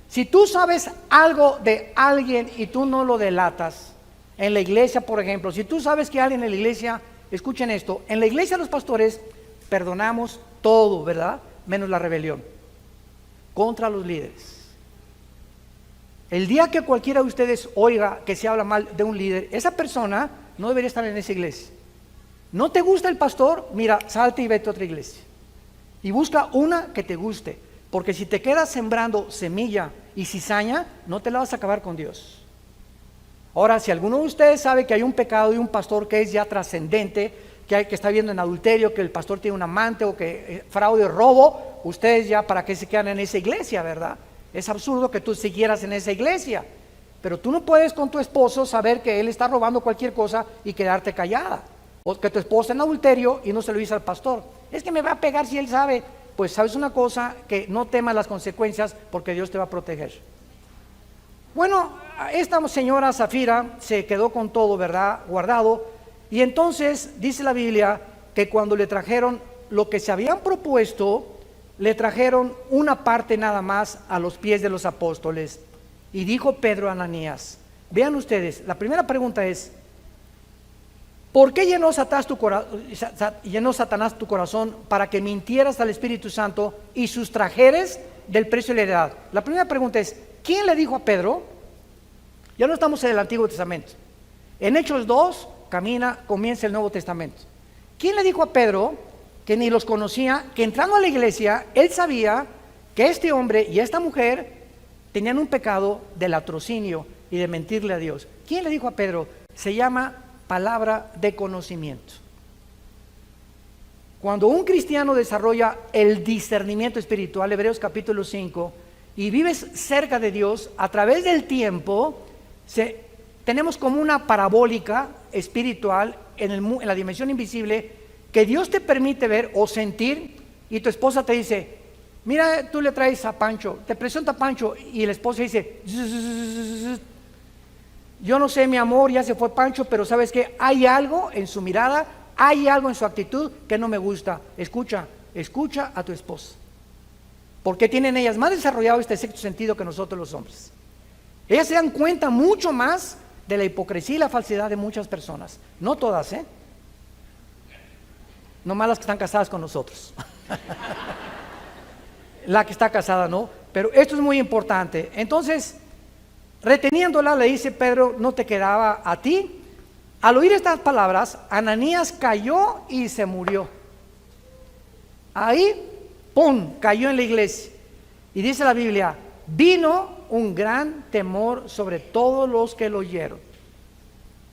Si tú sabes algo de alguien y tú no lo delatas, en la iglesia, por ejemplo, si tú sabes que alguien en la iglesia, escuchen esto, en la iglesia los pastores perdonamos todo, ¿verdad? Menos la rebelión contra los líderes. El día que cualquiera de ustedes oiga que se habla mal de un líder, esa persona no debería estar en esa iglesia. ¿No te gusta el pastor? Mira, salte y vete a otra iglesia y busca una que te guste, porque si te quedas sembrando semilla y cizaña, no te la vas a acabar con Dios. Ahora, si alguno de ustedes sabe que hay un pecado de un pastor que es ya trascendente, que está viendo en adulterio, que el pastor tiene un amante o que fraude o robo, ustedes ya para qué se quedan en esa iglesia, ¿verdad? Es absurdo que tú siguieras en esa iglesia, pero tú no puedes con tu esposo saber que él está robando cualquier cosa y quedarte callada, o que tu esposa en adulterio y no se lo dice al pastor. Es que me va a pegar si él sabe. pues sabes una cosa, que no temas las consecuencias porque Dios te va a proteger. Bueno, esta señora Zafira se quedó con todo, ¿verdad?, guardado, y entonces dice la Biblia que cuando le trajeron lo que se habían propuesto, le trajeron una parte nada más a los pies de los apóstoles. Y dijo Pedro a Ananías, vean ustedes, la primera pregunta es, ¿por qué llenó Satanás tu corazón para que mintieras al Espíritu Santo y sustrajeres del precio de la heredad? La primera pregunta es, ¿quién le dijo a Pedro? Ya no estamos en el Antiguo Testamento. En Hechos 2 comienza el Nuevo Testamento. ¿Quién le dijo a Pedro, que ni los conocía, que entrando a la iglesia, él sabía que este hombre y esta mujer tenían un pecado de latrocinio y de mentirle a Dios? ¿Quién le dijo a Pedro? Se llama palabra de conocimiento. Cuando un cristiano desarrolla el discernimiento espiritual, Hebreos capítulo 5, y vives cerca de Dios, a través del tiempo, tenemos como una parabólica espiritual en la dimensión invisible que Dios te permite ver o sentir, y tu esposa te dice, mira, tú le traes a Pancho, te presenta a Pancho, y la esposa dice, yo no sé, mi amor, ya se fue Pancho, pero sabes que hay algo en su mirada, hay algo en su actitud que no me gusta. Escucha a tu esposa, porque tienen ellas más desarrollado este sexto sentido que nosotros los hombres. Ellas se dan cuenta mucho más de la hipocresía y la falsedad de muchas personas, no todas, nomás las que están casadas con nosotros. La que está casada no, pero esto es muy importante. Entonces, reteniéndola, le dice Pedro, no te quedaba a ti. Al oír estas palabras, Ananías cayó y se murió. Ahí, ¡pum!, cayó en la iglesia. Y dice la Biblia, vino un gran temor sobre todos los que lo oyeron.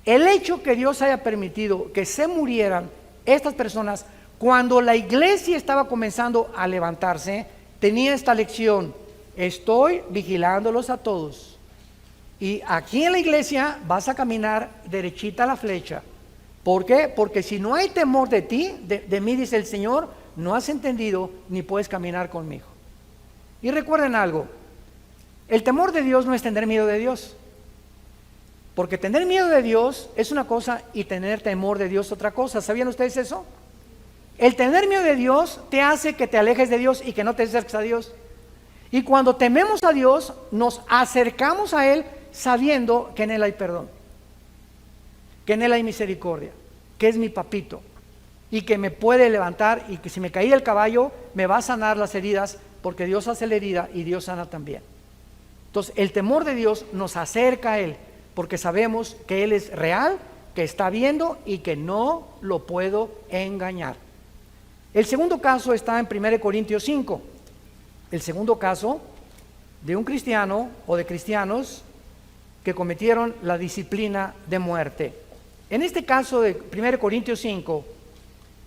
El hecho que Dios haya permitido que se murieran estas personas, cuando la iglesia estaba comenzando a levantarse, tenía esta lección: estoy vigilándolos a todos. Y aquí en la iglesia vas a caminar derechita a la flecha. ¿Por qué? Porque si no hay temor de ti, de mí, dice el Señor, no has entendido ni puedes caminar conmigo. Y recuerden algo, el temor de Dios no es tener miedo de Dios. Porque tener miedo de Dios es una cosa y tener temor de Dios otra cosa. ¿Sabían ustedes eso? El tener miedo de Dios te hace que te alejes de Dios y que no te acerques a Dios. Y cuando tememos a Dios, nos acercamos a Él sabiendo que en Él hay perdón, que en Él hay misericordia, que es mi papito y que me puede levantar, y que si me caí del caballo me va a sanar las heridas, porque Dios hace la herida y Dios sana también. Entonces el temor de Dios nos acerca a Él, porque sabemos que Él es real, que está viendo y que no lo puedo engañar. El segundo caso está en 1 Corintios 5. El segundo caso de un cristiano o de cristianos que cometieron la disciplina de muerte. En este caso de 1 Corintios 5,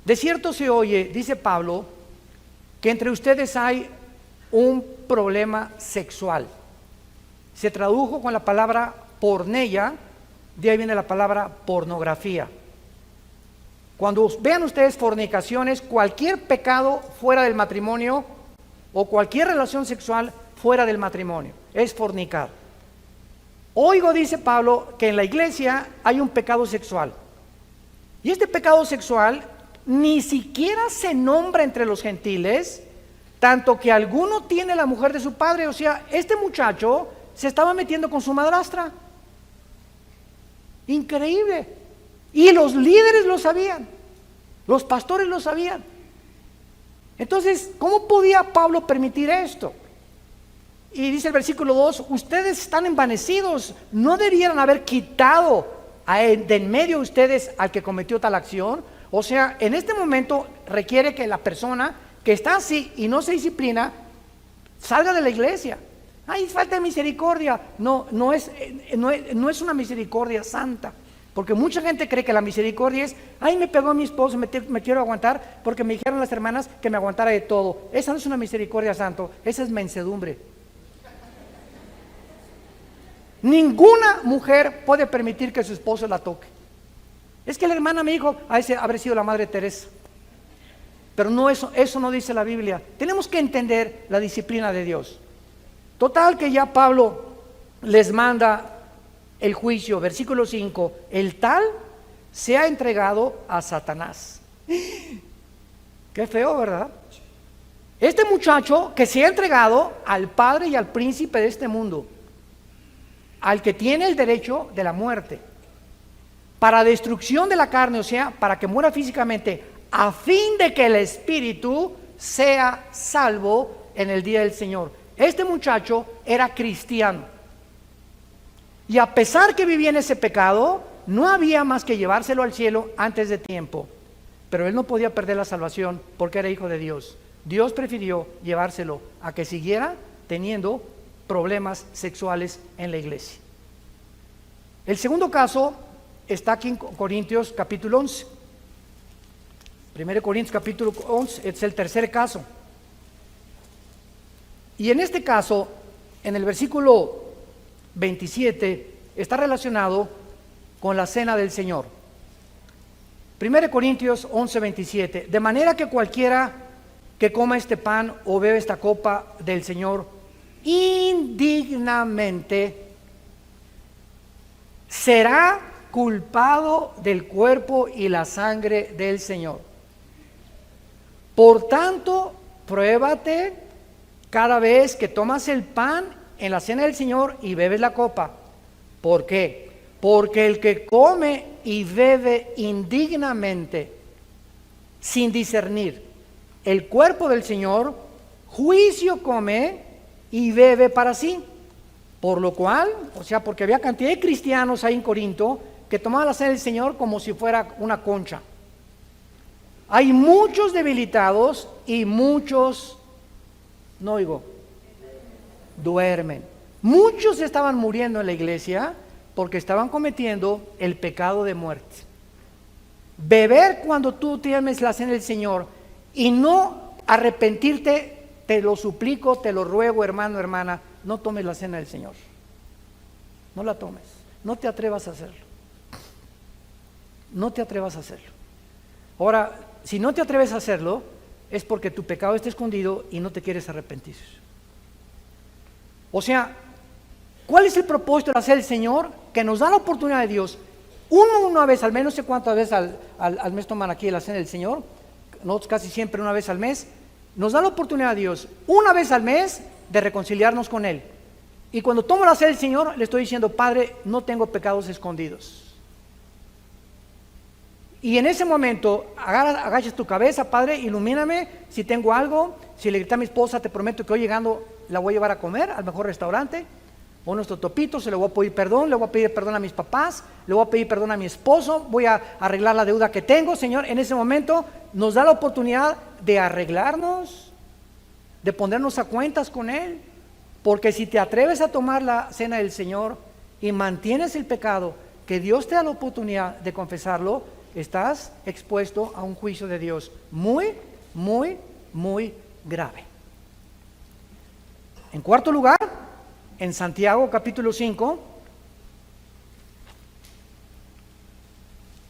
de cierto se oye, dice Pablo, que entre ustedes hay un problema sexual. Se tradujo con la palabra porneia, de ahí viene la palabra pornografía. Cuando vean ustedes fornicaciones, cualquier pecado fuera del matrimonio o cualquier relación sexual fuera del matrimonio es fornicar. Oigo, dice Pablo, que en la iglesia hay un pecado sexual. Y este pecado sexual ni siquiera se nombra entre los gentiles, tanto que alguno tiene la mujer de su padre. O sea, este muchacho se estaba metiendo con su madrastra. Increíble. Y los líderes lo sabían, los pastores lo sabían. Entonces, ¿cómo podía Pablo permitir esto? Y dice el versículo 2, ustedes están envanecidos, no debieran haber quitado de en medio ustedes al que cometió tal acción. O sea, en este momento requiere que la persona que está así y no se disciplina salga de la iglesia. Ay, falta de misericordia. No es una misericordia santa. Porque mucha gente cree que la misericordia es, ay, me pegó mi esposo, me quiero aguantar porque me dijeron las hermanas que me aguantara de todo. Esa no es una misericordia santa, esa es mansedumbre. Ninguna mujer puede permitir que su esposo la toque. Es que la hermana me dijo, a ese habrá sido la madre Teresa. Pero no, eso no dice la Biblia. Tenemos que entender la disciplina de Dios. Total que ya Pablo les manda el juicio, versículo 5, el tal se ha entregado a Satanás. Qué feo, ¿verdad? Este muchacho que se ha entregado al padre y al príncipe de este mundo, al que tiene el derecho de la muerte, para destrucción de la carne, o sea, para que muera físicamente, a fin de que el espíritu sea salvo en el día del Señor. Este muchacho era cristiano. Y a pesar que vivía en ese pecado, no había más que llevárselo al cielo antes de tiempo. Pero él no podía perder la salvación porque era hijo de Dios. Dios prefirió llevárselo a que siguiera teniendo problemas sexuales en la iglesia. El segundo caso está aquí en Corintios capítulo 11. 1 Corintios capítulo 11 es el tercer caso. Y en este caso, en el versículo 27, está relacionado con la cena del Señor. 1 Corintios 11, 27. De manera que cualquiera que coma este pan o beba esta copa del Señor indignamente será culpado del cuerpo y la sangre del Señor. Por tanto, pruébate cada vez que tomas el pan en la cena del Señor y bebes la copa. ¿Por qué? Porque el que come y bebe indignamente, sin discernir el cuerpo del Señor, juicio come y bebe para sí. Por lo cual, o sea, porque había cantidad de cristianos ahí en Corinto que tomaban la cena del Señor como si fuera una concha. Hay muchos debilitados y muchos, no oigo, duermen. Muchos estaban muriendo en la iglesia porque estaban cometiendo el pecado de muerte. Beber cuando tú tienes la cena del Señor y no arrepentirte, te lo suplico, te lo ruego, hermano, hermana, no tomes la cena del Señor. No la tomes. No te atrevas a hacerlo. No te atrevas a hacerlo. Ahora, si no te atreves a hacerlo, es porque tu pecado está escondido y no te quieres arrepentir. O sea, ¿cuál es el propósito de la cena del Señor? Que nos da la oportunidad de Dios, una vez al mes, no sé cuántas veces al mes toman aquí la cena del Señor, nosotros casi siempre una vez al mes, nos da la oportunidad a Dios, una vez al mes, de reconciliarnos con Él. Y cuando tomo la cena del Señor, le estoy diciendo, Padre, no tengo pecados escondidos. Y en ese momento, agachas tu cabeza, Padre, ilumíname si tengo algo. Si le grité a mi esposa, te prometo que hoy llegando la voy a llevar a comer al mejor restaurante, o nuestro topito, se le voy a pedir perdón, le voy a pedir perdón a mis papás, le voy a pedir perdón a mi esposo, voy a arreglar la deuda que tengo. Señor, en ese momento nos da la oportunidad de arreglarnos, de ponernos a cuentas con Él. Porque si te atreves a tomar la cena del Señor y mantienes el pecado, que Dios te da la oportunidad de confesarlo, estás expuesto a un juicio de Dios muy, muy, muy grave. En cuarto lugar, en Santiago capítulo 5,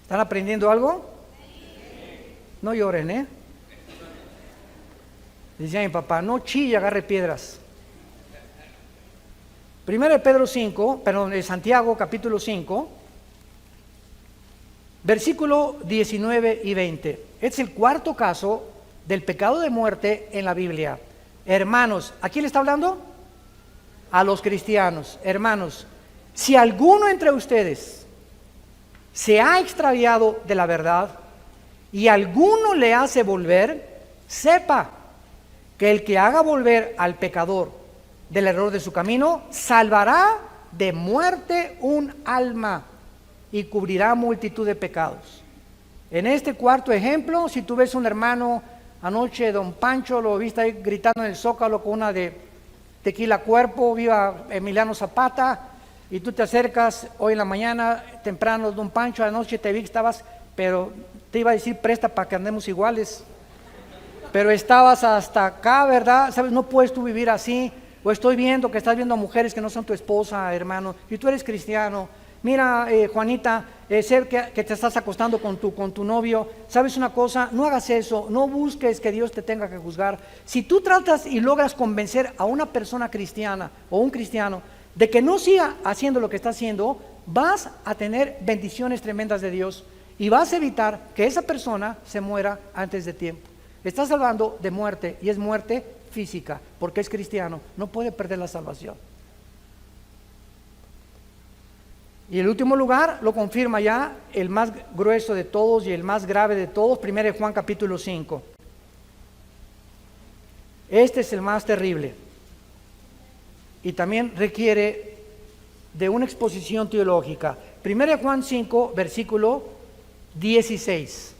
¿están aprendiendo algo? No lloren, ¿eh? Decía mi papá, no chille, agarre piedras. Primero de Pedro 5, perdón, de Santiago capítulo 5, versículo 19 y 20. Este es el cuarto caso del pecado de muerte en la Biblia. Hermanos, ¿a quién le está hablando? A los cristianos. Hermanos, si alguno entre ustedes se ha extraviado de la verdad y alguno le hace volver, sepa que el que haga volver al pecador del error de su camino, salvará de muerte un alma y cubrirá multitud de pecados. En este cuarto ejemplo, si tú ves un hermano, anoche don Pancho lo viste ahí gritando en el Zócalo con una de tequila cuerpo, viva Emiliano Zapata, y tú te acercas hoy en la mañana, temprano, don Pancho, anoche te vi que estabas, pero te iba a decir presta para que andemos iguales, pero estabas hasta acá, ¿verdad? ¿Sabes? No puedes tú vivir así. O estoy viendo que estás viendo a mujeres que no son tu esposa, hermano, y tú eres cristiano, Mira, Juanita, sé que te estás acostando con tu novio. ¿Sabes una cosa? No hagas eso, no busques que Dios te tenga que juzgar. Si tú tratas y logras convencer a una persona cristiana o un cristiano de que no siga haciendo lo que está haciendo, vas a tener bendiciones tremendas de Dios y vas a evitar que esa persona se muera antes de tiempo. Estás hablando de muerte, y es muerte física, porque es cristiano, no puede perder la salvación. Y el último lugar lo confirma ya el más grueso de todos y el más grave de todos, 1 Juan capítulo 5. Este es el más terrible y también requiere de una exposición teológica. 1 Juan 5, versículo 16.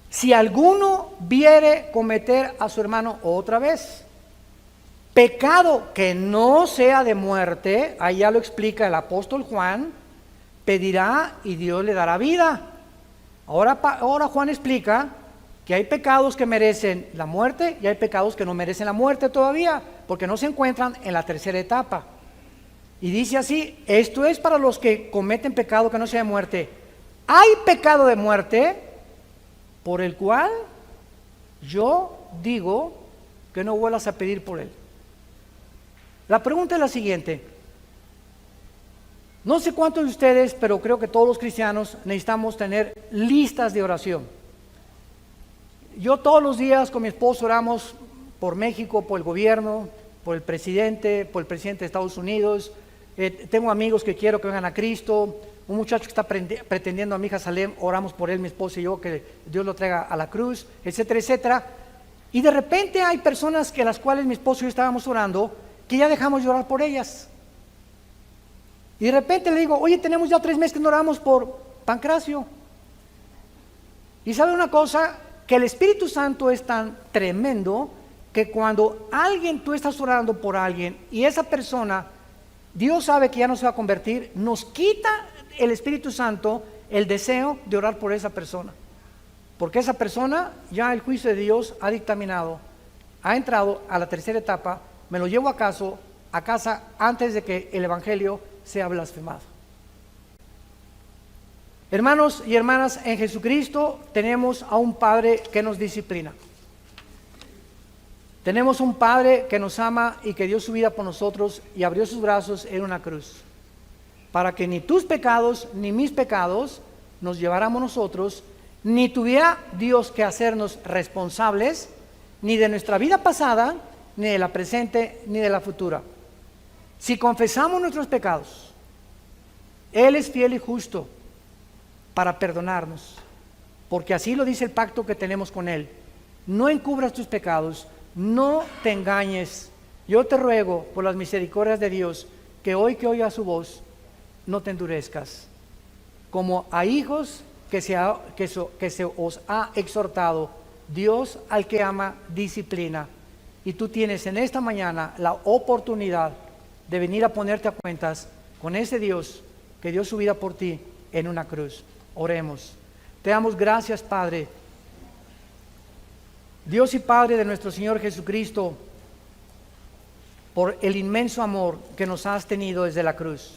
Si alguno viere cometer a su hermano otra vez pecado que no sea de muerte, ahí ya lo explica el apóstol Juan, pedirá y Dios le dará vida. Ahora Juan explica que hay pecados que merecen la muerte y hay pecados que no merecen la muerte todavía, porque no se encuentran en la tercera etapa. Y dice así: esto es para los que cometen pecado que no sea de muerte. Hay pecado de muerte por el cual yo digo que no vuelvas a pedir por él. La pregunta es la siguiente. No sé cuántos de ustedes, pero creo que todos los cristianos necesitamos tener listas de oración. Yo todos los días con mi esposo oramos por México, por el gobierno, por el presidente de Estados Unidos. Tengo amigos que quiero que vengan a Cristo. Un muchacho que está pretendiendo a mi hija Salem, oramos por él, mi esposo y yo, que Dios lo traiga a la cruz, etcétera, etcétera. Y de repente hay personas que las cuales mi esposo y yo estábamos orando, que ya dejamos de orar por ellas. Y de repente le digo: oye, tenemos ya 3 meses que no oramos por Pancracio. Y sabe una cosa, que el Espíritu Santo es tan tremendo que cuando tú estás orando por alguien y esa persona, Dios sabe que ya no se va a convertir, nos quita el Espíritu Santo el deseo de orar por esa persona. Porque esa persona, ya el juicio de Dios ha dictaminado, ha entrado a la tercera etapa. Me lo llevo a casa antes de que el Evangelio sea blasfemado. Hermanos y hermanas, en Jesucristo tenemos a un Padre que nos disciplina. Tenemos un Padre que nos ama y que dio su vida por nosotros y abrió sus brazos en una cruz, para que ni tus pecados ni mis pecados nos lleváramos nosotros, ni tuviera Dios que hacernos responsables ni de nuestra vida pasada, ni de la presente, ni de la futura. Si confesamos nuestros pecados, Él es fiel y justo para perdonarnos, porque así lo dice el pacto que tenemos con Él. No encubras tus pecados, no te engañes. Yo te ruego por las misericordias de Dios que hoy que oigas su voz, no te endurezcas, como a hijos que se os ha exhortado. Dios al que ama disciplina, y tú tienes en esta mañana la oportunidad de venir a ponerte a cuentas con ese Dios que dio su vida por ti en una cruz. Oremos. Te damos gracias, Padre, Dios y Padre de nuestro Señor Jesucristo, por el inmenso amor que nos has tenido desde la cruz.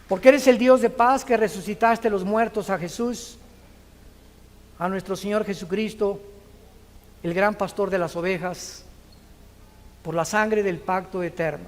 Porque eres el Dios de paz que resucitaste los muertos a Jesús, a nuestro Señor Jesucristo, el gran pastor de las ovejas, por la sangre del pacto eterno.